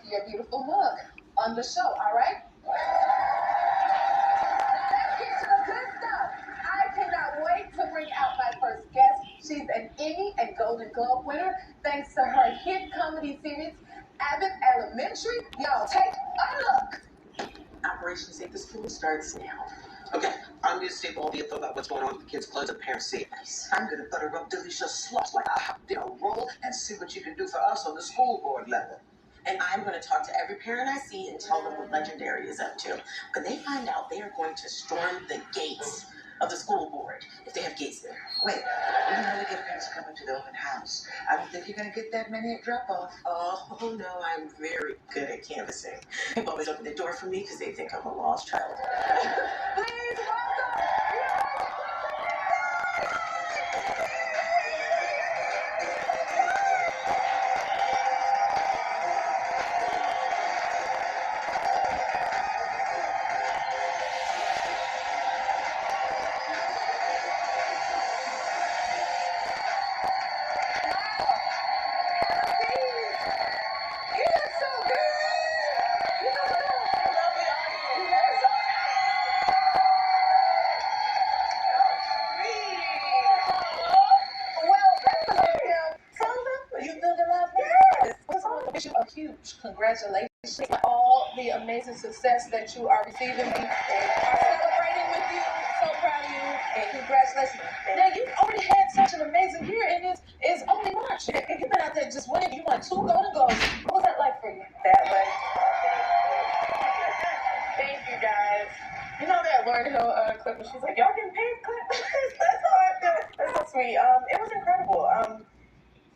your beautiful mug on the show, all right? Let's get to the good stuff. I cannot wait to bring out my first guest. She's an Emmy and Golden Globe winner thanks to her hit comedy series, Abbott Elementary. Y'all take a look. Operation Save the School starts now. Okay, I'm going to save all the info about what's going on with the kids' clothes and parents' safety. I'm going to butter up delicious slush like a hot dinner roll and see what you can do for us on the school board level. And I'm going to talk to every parent I see and tell them what Legendary is up to. When they find out, they are going to storm the gates of the school board if they have gates there. Wait, you know how to get parents to come into the open house. I don't think you're going to get that many at drop-off. Oh, no, I'm very good at canvassing. People always open the door for me because they think I'm a lost child. Please welcome. A huge congratulations on all the amazing success that you are receiving. We are celebrating with you. So proud of you, and congratulations. Now you've already had such an amazing year, and it's only March. You've been out there just winning. You won 2 Golden Globes. What was that like for you? That was. Thank you guys. You know that Lauryn Hill clip where she's like, y'all getting paid clip? That's how I feel. That's so sweet. It was incredible.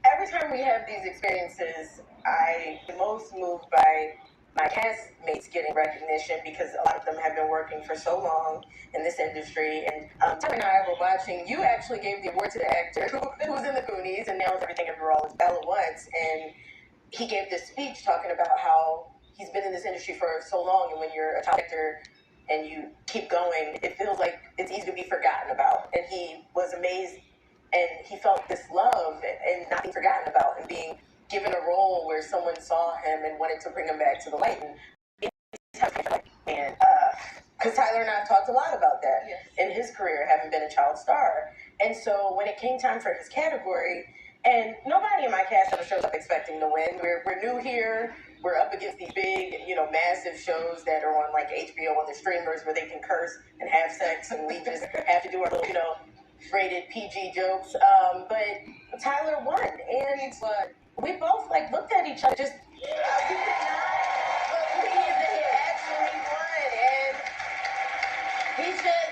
Every time we have these experiences, I'm most moved by my castmates getting recognition because a lot of them have been working for so long in this industry. And Tyler and I were watching. You actually gave the award to the actor who was in the Goonies and now is Everything Everywhere All at Once. And he gave this speech talking about how he's been in this industry for so long, and when you're a top actor and you keep going, it feels like it's easy to be forgotten about. And he was amazed, and he felt this love and not being forgotten about, and being given a role where someone saw him and wanted to bring him back to the light. And because Tyler and I have talked a lot about that in his career, having been a child star. And so when it came time for his category, and nobody in my cast ever shows up expecting to win. We're new here. We're up against these big, massive shows that are on like HBO on the streamers where they can curse and have sex, and we just have to do our little, rated PG jokes. But Tyler won, and we both looked at each other, just we could not believe that he actually won, and he's just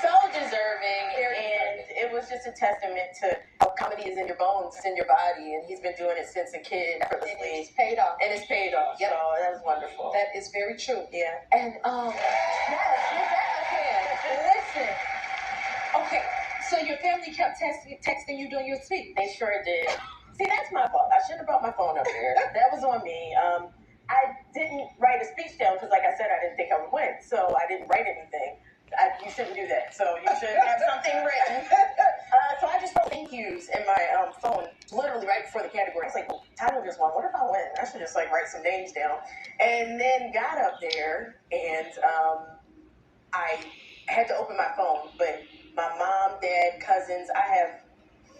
so deserving, and it was just a testament to how comedy is in your bones, it's in your body, and he's been doing it since a kid, effortlessly. And it's paid off. And it's paid off. Yep. So that was wonderful. That is very true. Yeah. And listen. Okay, so your family kept texting you during your speech. They sure did. See, that's my fault. I shouldn't have brought my phone up there. That was on me. I didn't write a speech down because, like I said, I didn't think I would win, so I didn't write anything. You shouldn't do that. So you should have something written. So I just wrote thank yous in my phone, literally right before the category. I was like, well, Tyler just won. What if I win? I should just write some names down. And then got up there, and I had to open my phone. But my mom, dad, cousins, I have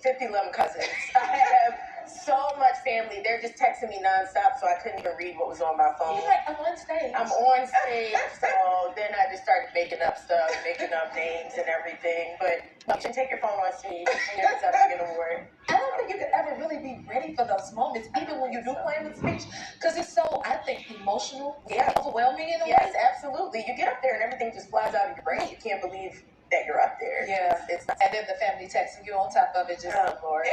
11 cousins. I have so much family. They're just texting me nonstop, so I couldn't even read what was on my phone. You're like, I'm on stage. I'm on stage, so then I just started making up stuff, making up names and everything. But you should take your phone on stage when you're accepting an award. I don't think you could ever really be ready for those moments, even when you do plan the speech, because it's so, I think, emotional, overwhelming in a way. Yes, absolutely. You get up there and everything just flies out of your brain. You can't believe that you're up there. Yeah. And then the family texting you on top of it. Just, oh, Lord.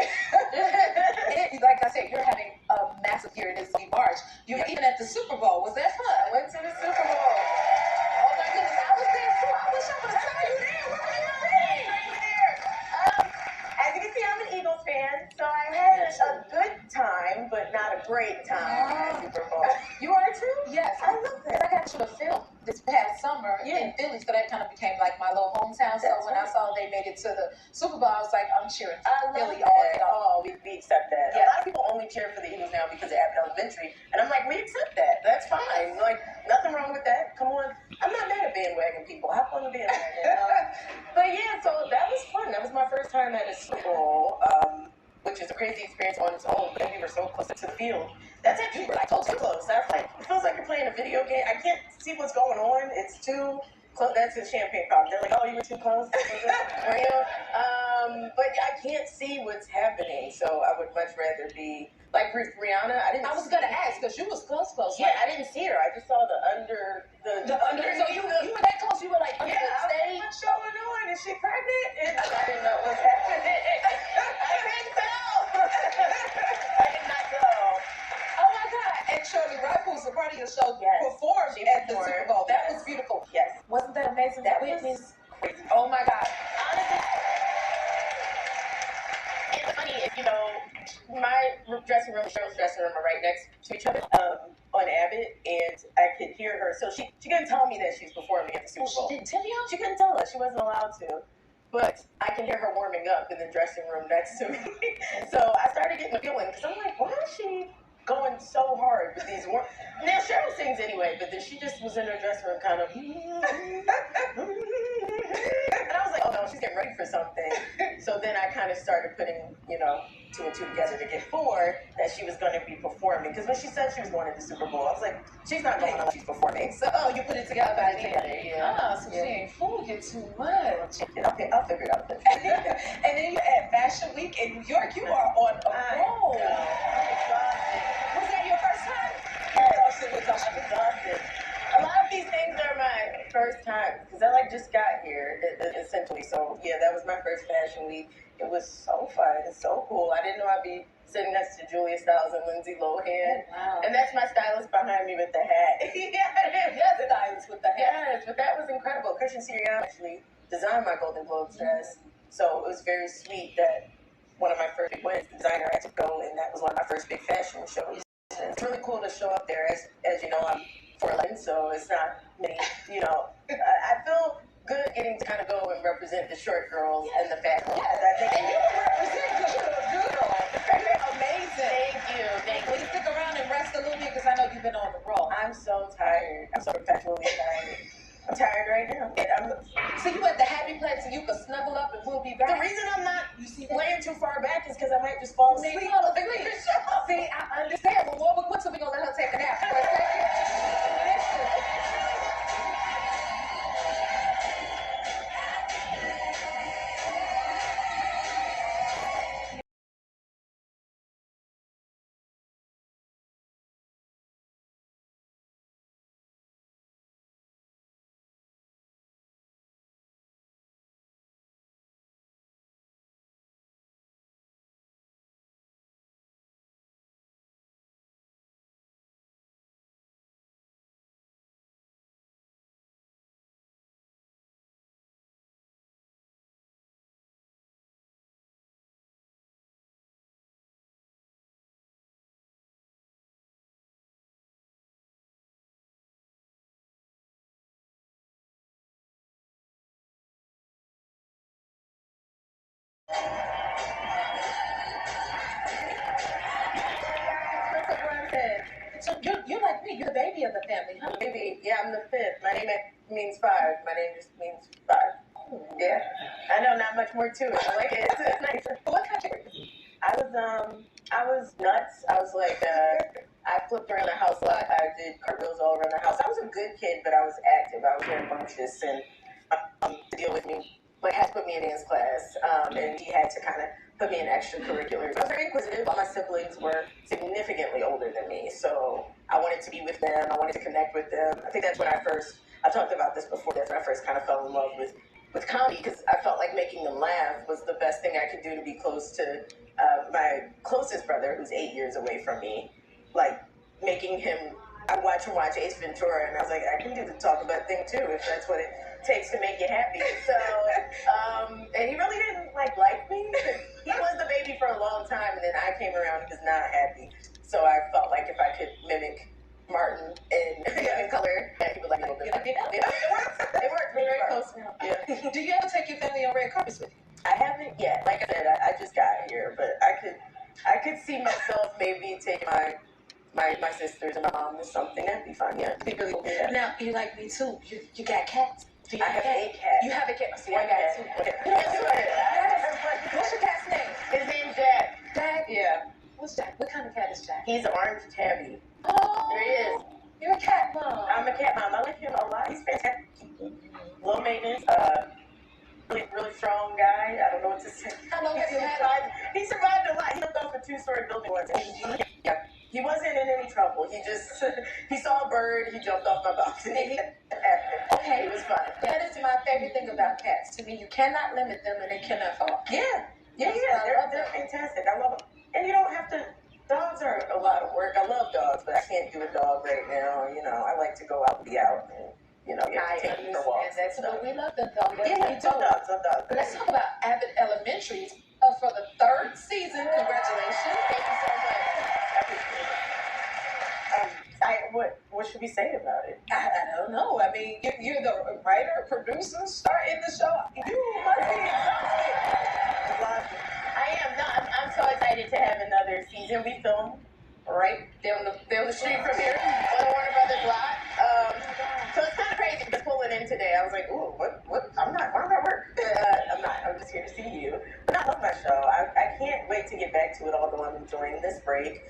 Like I said, you're having a massive year in this March. You were even at the Super Bowl. Was that fun? I went to the Super Bowl. Oh, my goodness. I was there, too. I wish I would have saw you there. Where were you there? As you can see, I'm an Eagles fan, so I had a good time, but not a great time at Super Bowl. You are, too? Yes. I love that. I got you to film this past summer in Philly, so that kind of became like my little hometown. So when I saw they made it to the Super Bowl, I was like, I'm cheering for Philly all day. Oh, we accept that. Yeah. A lot of people only cheer for the Eagles now because of Abbott Elementary, and I'm like, we accept that. That's fine. Like, nothing wrong with that. Come on. I'm not mad at bandwagon people. Hop on the bandwagon. But yeah, so that was fun. That was my first time at a Super Bowl, which is a crazy experience on its own. But we were so close to the field. That's it. We were like so close. That's like, it feels like you're playing a video game. I can't see what's going on. It's too close. That's a champagne pop. They're like, oh, you were too close. But I can't see what's happening. So I would much rather be like Rihanna. I was gonna ask because you was close. Yeah, I didn't see her. I just saw the under. So you were that close. You were like under the stage. What's going on? Is she pregnant? And I didn't know what was happening. I didn't know. I did not know. Oh my God! And Shirley Wright, who's a part of your show, performed at the Super Bowl. That was beautiful. Yes. Wasn't that amazing? That was crazy. Oh my God! Honestly, it's funny if my dressing room and Cheryl's dressing room are right next to each other on Abbott, and I could hear her. So she couldn't tell me that she was performing at the Super Bowl. She didn't tell you? She couldn't tell us. She wasn't allowed to. But I can hear her warming up in the dressing room next to me. So I started getting a feeling because I'm like, why is she going so hard with these words? Now Cheryl sings anyway, but then she just was in her dressing room kind of. And I was like, oh no, she's getting ready for something. So then I kind of started putting, two and two together to get four that she was going to be performing. Because when she said she was going to the Super Bowl, I was like, she's not going unless she's performing. So you put it together. Yeah. So she ain't fooled you too much. Okay, I'll figure it out. And then you're at Fashion Week in New York. You are on a roll. Was that your first time? I'm exhausted. A lot of these things are my first time because I just got here essentially. So yeah, that was my first Fashion Week. It was so fun. It's so cool. I didn't know I'd be sitting next to Julia Stiles and Lindsay Lohan. Wow. And that's my stylist behind me with the hat. Yes, stylist with the hat. Yes, but that was incredible. Christian Siriano actually designed my Golden Globes dress. So it was very sweet that one of my first big wins, the designer had to go, and that was one of my first big fashion shows. And it's really cool to show up there. As you know, I'm 4'11", so it's not many, I feel good getting to kind of go and represent the short girls and the fat girls. Yes, I think and you represent because you're a good girl. You're amazing. Thank you. Will you stick around and rest a little bit because I know you've been on the roll. I'm so tired. I'm so perpetually tired. I'm tired right now. So you at the happy place and you can snuggle up and we'll be back. The reason I'm not laying too far back is because I might just fall asleep. See, I understand. Well, what's we gonna let her take a nap for a second? Listen. Quinta Brunson. So you're like me. You're the baby of the family, huh? Maybe, yeah, I'm the fifth. My name means five. My name just means five. Yeah. I know not much more to it. I like it. It's nice. What country? I was nuts. I was like, I flipped around the house a lot. I did cartwheels all around the house. I was a good kid, but I was active. I was rambunctious, and to deal with me, but had to put me in dance class, and he had to kind of put me in extracurriculars. I was very inquisitive. All my siblings were significantly older than me, so I wanted to be with them. I wanted to connect with them. I think that's when I talked about this before. That's when I first kind of fell in love with comedy because I felt like making them laugh was the best thing I could do to be close to my closest brother, who's 8 years away from me. Like making him, I watch him watch Ace Ventura, and I was like, I can do the talk about thing too if that's what it takes to make you happy. So, and he really didn't like me. He was the baby for a long time, and then I came around. He was not happy. So I felt like if I could mimic Martin in color, that he would like a little bit. It worked. We're very close now. Yeah. Do you ever take your family on red carpets with you? I haven't yet. Like I said, I just got here, but I could see myself maybe taking my sisters and my mom or something. That'd be fun, yeah. Be really cool. Yeah. Now, you like me too. You got cats? Do you I have a cat. You have a cat? See, I One got cat. two. Yes. What's your cat's name? His name's Jack. Jack? Yeah. What's Jack? What kind of cat is Jack? He's an orange tabby. Oh, There he is. you're a cat mom. I'm a cat mom. I like him a lot. He's fantastic. Low maintenance. Really strong guy. I don't know what to say. How long has he had? He survived a lot. He lived off a 2-story building once. Yeah. He wasn't in any trouble. He just he saw a bird. He jumped off my balcony. Okay, It was fun. that is my favorite thing about cats. To me, you cannot limit them and they cannot fall. Yeah. Yes, Yeah. I love They're fantastic. I love them. And you don't have to. Dogs are a lot of work. I love dogs, but I can't do a dog right now. You know, I like to go out and be out and you have to take them for walks. And that's what we love them though. Yeah, me too. Love dogs. Let's talk about Abbott Elementary's for the 3rd season. Congratulations. Thank you so much. What should we say about it? I don't know. I mean, you're the writer, producer, star in the show. You must be exhausted. I am not. I'm so excited to have another season. We filmed right down the street from here on the Warner Brothers lot. So it's kind of crazy just pulling in today. I was like, ooh, what? I'm not. Why am I at work? I'm not. I'm just here to see you. But I love my show. I can't wait to get back to it, although I'm enjoying this break.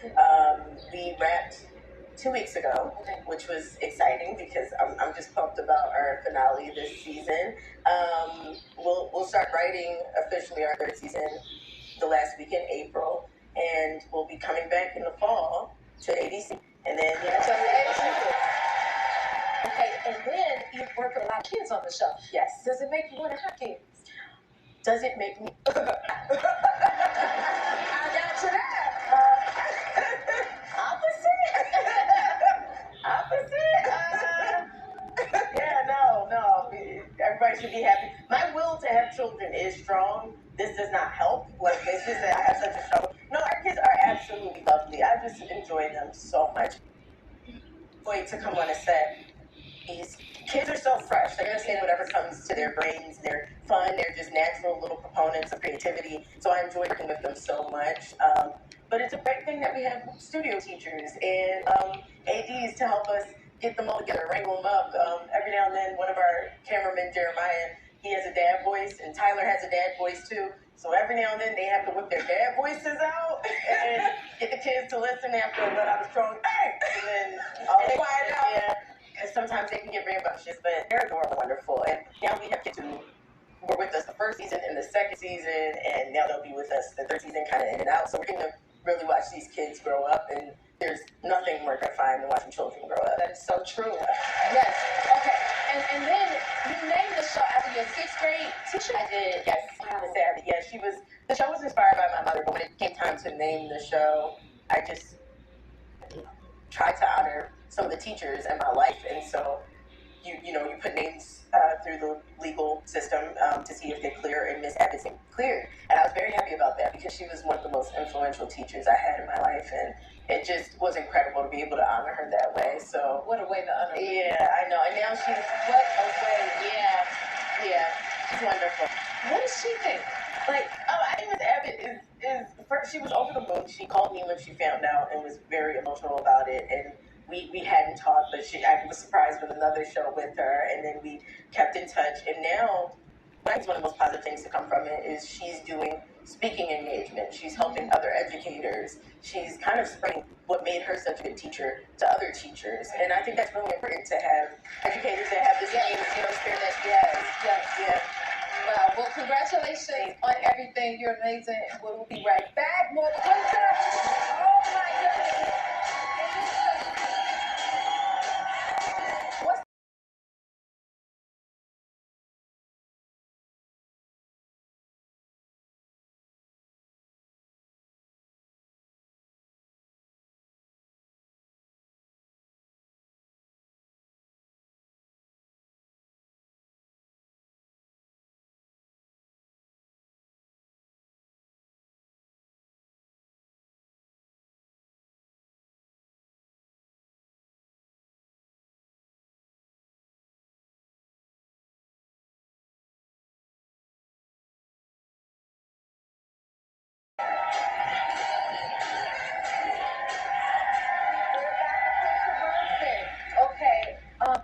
We wrapped 2 weeks ago, which was exciting because I'm just pumped about our finale this season. We'll start writing officially our 3rd season the last week in April, and we'll be coming back in the fall to ABC. And then Okay, and then you work with a lot of kids on the show. yes. Does it make you want to have kids? Does it make me? I got you there. No. Everybody should be happy. My will to have children is strong. This does not help. Like, it's just that I have such a struggle. No, our kids are absolutely lovely. I just enjoy them so much. Wait to come on a set. These kids are so fresh. They're going to say whatever comes to their brains. They're fun. They're just natural little proponents of creativity. So I enjoy working with them so much. But it's a great thing that we have studio teachers and ADs to help us get them all together, wrangle them up. Every now and then, one of our cameramen, Jeremiah, he has a dad voice, and Tyler has a dad voice too. So every now and then, they have to whip their dad voices out and get the kids to listen. They have to let out a strong hey, and then they quiet out. Yeah, and sometimes they can get rambunctious, but they're adorable, wonderful. And now we have kids who were with us the 1st season and the 2nd season, and now they'll be with us the 3rd season, kind of in and out. So we're going to really watch these kids grow up, and there's nothing more gratifying than watching children grow up. That is so true. Yes. Okay. And then you named the show after your 6th grade teacher. I did. Yes. Miss Abbott. Yeah, the show was inspired by my mother, but when it came time to name the show, I just tried to honor some of the teachers in my life, and so you put names through the legal system to see if they clear, and Miss Abbott's name cleared. And I was very happy about that because she was one of the most influential teachers I had in my life, and it just was incredible to be able to honor her that way. So what a way to honor her. Yeah, I know. And now she's what a way. Yeah, she's wonderful. What does she think? Like, I think Miss Abbott is first. She was over the moon. She called me when she found out and was very emotional about it, and we hadn't talked, but I was surprised with another show with her, and then we kept in touch. And now, I think one of the most positive things to come from it is she's doing speaking engagement. She's helping other educators. She's kind of spreading what made her such a good teacher to other teachers. And I think that's really important to have educators that have the same spirit that she has. Yeah. Wow. Well, congratulations on everything. You're amazing. We'll be right back. More Quinta.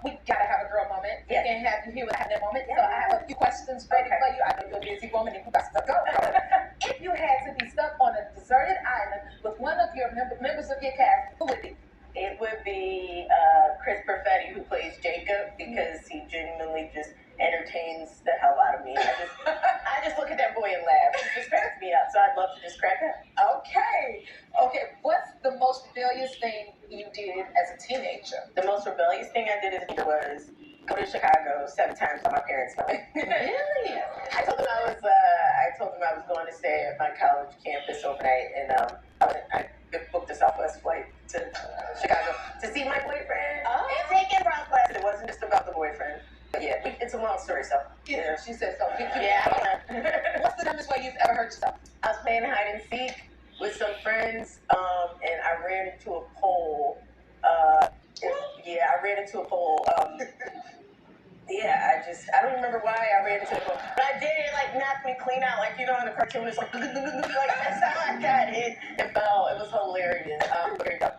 we gotta have a girl moment. Yes. We can't have you here without having that moment. Yeah. So I have a few questions ready for you. I know you're a busy woman and you got stuff going. If you had to be stuck on a deserted island with one of your members of your cast, who would it be? It would be Chris Perfetti, who plays Jacob, because he genuinely just entertains the hell out of me. I just look at that boy and laugh. He just cracks me up. So I'd love to just crack up. Okay. What's the most rebellious thing you did as a teenager? The most rebellious thing I did as a teenager was go to Chicago 7 times by my parents' money. Really? I told them I was going to stay at my college campus overnight, and I booked a Southwest flight to Chicago to see my boyfriend and take in prom class. It wasn't just about the boyfriend, but yeah, it's a long story. So Yeah, she said so. yeah. What's the dumbest way you've ever hurt yourself? I was playing hide and seek with some friends, and I ran into a pole. I ran into a pole. I don't remember why I ran into a pole, but I did. It like knocked me clean out, like in the cartoon. It's like that's how I got hit and fell. It was hilarious. There you go.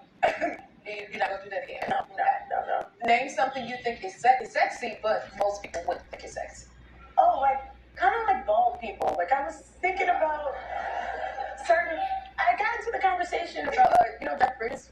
You're not gonna do that again. No. Name something you think is sexy, but most people wouldn't think is sexy. Oh, like kind of like bald people. Like I was thinking about certain. I got into the conversation about Jeff Bridges.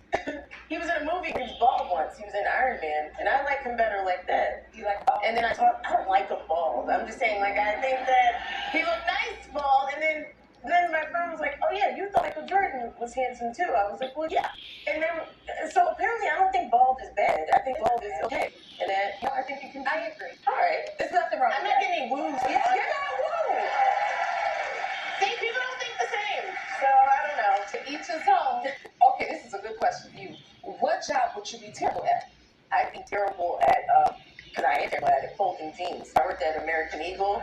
He was in a movie. He was bald once. He was in Iron Man, and I like him better like that. You like bald? And then I thought, I don't like him bald. I'm just saying, like I think that he looked nice bald. And then my friend was like, oh yeah, you thought Michael Jordan was handsome too. I was like, well yeah. And then so apparently I don't think bald is bad. I think bald is okay. And then I think you can. I agree. All right. There's nothing wrong I'm with not that. getting woos. You're not woo. See, people don't think the same. So I don't know. To each his own. Okay, this is a good question for you. What job would you be terrible at? I'd be terrible at, because I am terrible at it, folding jeans. I worked at American Eagle.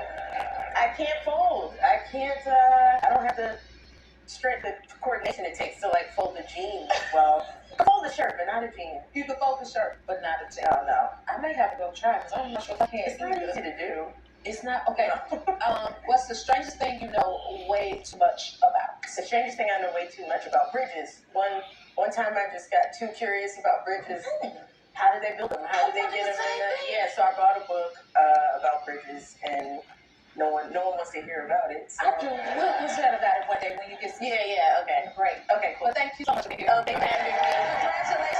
I can't fold. I can't, I don't have the strength, the coordination it takes to, like, fold a jean well. I fold a shirt, but not a jean. You can fold the shirt, but not a jean. No. I may have to go try because I'm not sure if I can. It's not easy to do. It's not okay. What's the strangest thing you know way too much about? The strangest thing I know way too much about bridges. One time I just got too curious about bridges. How did they build them? How did they get them in? Yeah, so I bought a book about bridges, and no one wants to hear about it. So. I do. We'll chat about it one day when you get. Yeah. Okay. Great. Okay. Cool. Well, thank you so much for being here. Oh, thank you. Congratulations.